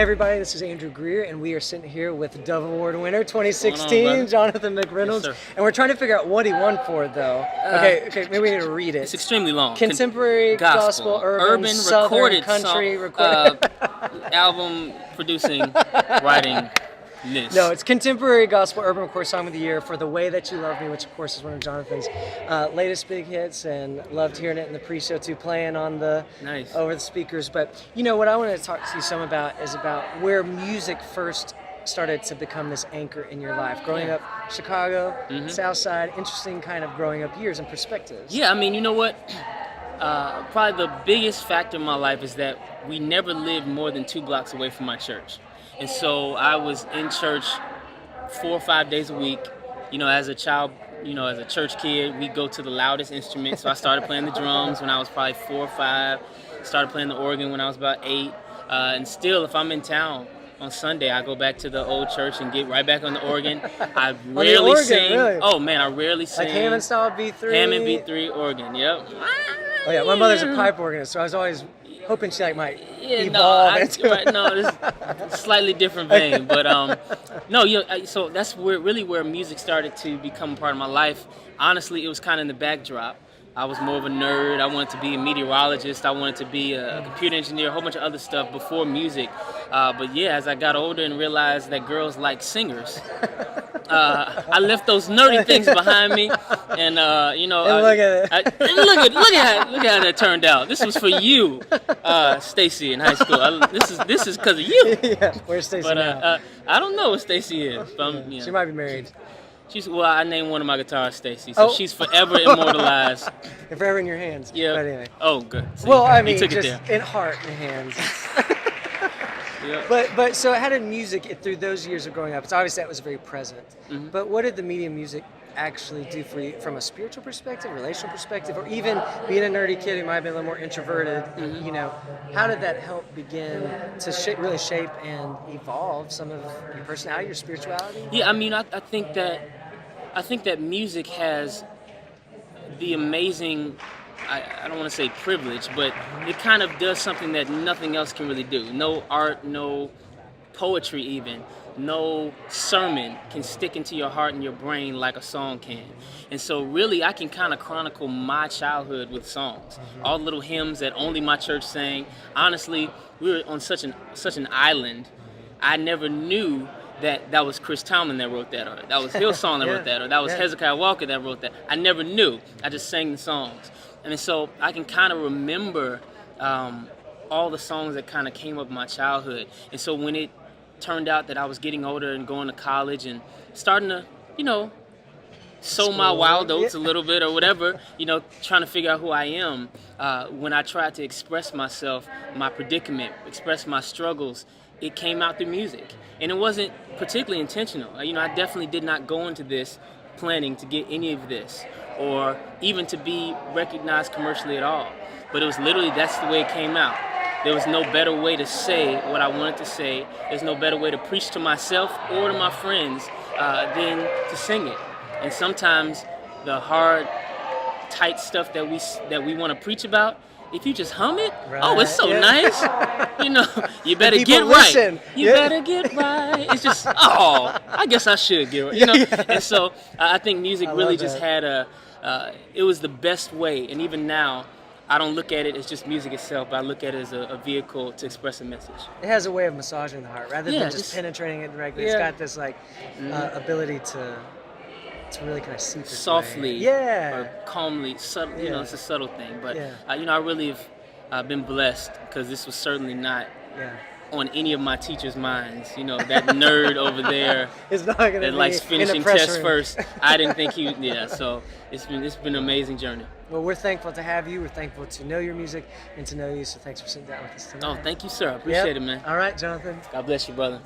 everybody, this is Andrew Greer, and we are sitting here with Dove Award winner 2016, What's going on, Jonathan McReynolds. Yes, and we're trying to figure out what he won for, though. Okay, maybe we need to read it. It's extremely long. Contemporary, gospel, urban, southern, recorded country, song, recorded. album producing, writing list. No, it's contemporary, gospel, urban, of course, song of the year for The Way That You Love Me, which of course is one of Jonathan's latest big hits, and loved hearing it in the pre-show too, playing on the Nice. over the speakers. But you know what I want to talk to you some about is about where music first started to become this anchor in your life. Growing up Chicago, South Side, interesting kind of growing up years and perspectives. Yeah, I mean, you know what? Probably the biggest factor in my life is that we never lived more than 2 blocks away from my church. And so I was in church 4 or 5 days a week. You know, as a child, as a church kid, we go to the loudest instrument. So I started playing the drums when I was probably 4 or 5. Started playing the organ when I was about 8. And still, if I'm in town on Sunday, I go back to the old church and get right back on the organ. I rarely organ, sing. really? Oh man, I rarely sing. Like Hammond style B3. Hammond B3 organ. Yep. Oh yeah, my mother's a pipe organist, so I was always hoping she might No, evolve this is a slightly different vein, but so that's where music started to become a part of my life. Honestly, it was kind of in the backdrop. I was more of a nerd. I wanted to be a meteorologist. I wanted to be a computer engineer, a whole bunch of other stuff before music. But yeah, as I got older and realized that girls like singers, I left those nerdy things behind me, and look at it. Look at how that turned out. This was for you, Stacy, in high school. This is because of you. Yeah, where's Stacy now? I don't know what Stacy is. But She might be married. I named one of my guitarists Stacy, so she's forever immortalized. If ever in your hands. Yeah. But anyway. Oh, good. See, Well, I mean, took just it there. in heart and hands. Yep. But so how did music, through those years of growing up, it's obviously that was very present, but what did the medium music actually do for you from a spiritual perspective, relational perspective, or even being a nerdy kid who might have been a little more introverted, how did that help begin to really shape and evolve some of your personality, your spirituality? Yeah, I mean, I think that music has the amazing, I don't want to say privilege, but it kind of does something that nothing else can really do. No art, no poetry even, no sermon can stick into your heart and your brain like a song can. And so really I can kind of chronicle my childhood with songs. All the little hymns that only my church sang. Honestly, we were on such an island, I never knew that was Chris Tomlin that wrote that, or that was Hillsong that wrote that, or that was Hezekiah Walker that wrote that. I never knew. I just sang the songs. And so I can kind of remember all the songs that kind of came up in my childhood. And so when it turned out that I was getting older and going to college and starting to, sow my wild oats a little bit or whatever, trying to figure out who I am, when I tried to express myself, my predicament, express my struggles, it came out through music. And it wasn't particularly intentional. I definitely did not go into this planning to get any of this or even to be recognized commercially at all. But it was literally, that's the way it came out. There was no better way to say what I wanted to say. There's no better way to preach to myself or to my friends than to sing it. And sometimes the hard, tight stuff that we want to preach about, if you just hum it, oh, it's so nice. You better get right. You better get right. It's just, I guess I should get right. And so I think music really just had it was the best way. And even now, I don't look at it as just music itself, but I look at it as a vehicle to express a message. It has a way of massaging the heart rather than just penetrating it directly. It's got this ability to really kind of seep its softly, way. or calmly, subtle. It's a subtle thing, but I really have been blessed because this was certainly not on any of my teachers' minds. That nerd over there that likes finishing tests first. I didn't think he. So it's been an amazing journey. Well, we're thankful to have you. We're thankful to know your music and to know you. So thanks for sitting down with us tonight. Oh, thank you, sir. I appreciate it, man. All right, Jonathan. God bless you, brother.